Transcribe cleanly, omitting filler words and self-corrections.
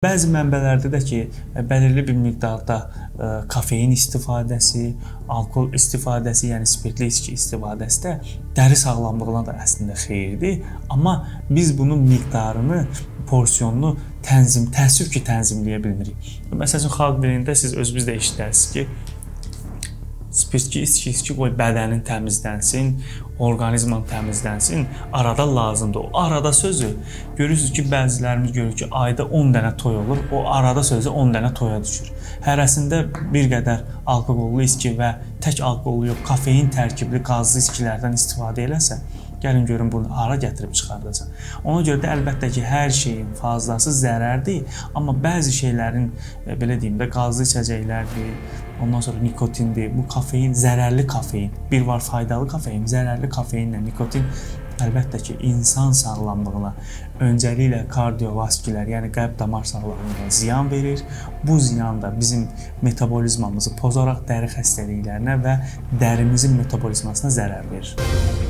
Bəzi mənbələrdə də ki, bəlirli bir miqdarda kofein istifadəsi, alkol istifadəsi, yəni spirtli içki istifadəsi də dəri sağlamlığına da əslində xeyirdir. Amma biz bunun miqdarını, porsiyonunu təəssüf ki, tənzimləyə bilmirik. Məsələn, xalq dilində siz özünüz də eşidərsiniz ki, spirtli içki qoy bədənin təmizlənsin, orqanizman təmizlənsin, arada lazımdır. O arada sözü görürsünüz ki, bəzilərimiz görür ki, ayda 10 dənə toy olur, o arada sözü 10 dənə toya düşür. Hərəsində bir qədər alkoqollu içki və tək alkoqollu yox, kofein tərkibli qazlı içkilərdən istifadə eləsə, gəlin görün bunu hara gətirib çıxardacaq. Ona görə də əlbəttə ki, hər şeyin fazlası zərərdir, amma bəzi şeylərin, belə deyim də, qazlı içəcəklərdir, ondan sonra nikotindir, bu kofein, zərərli kofein, bir var faydalı kofein, zərərli kofeinlə nikotin əlbəttə ki, insan sağlamlığına, öncəliklə kardiovaskülər, yəni qəlb-damar sağlamlığına ziyan verir. Bu ziyan da bizim metabolizmamızı pozaraq dəri xəstəliklərinə və dərimizin metabolizmasına zərər verir.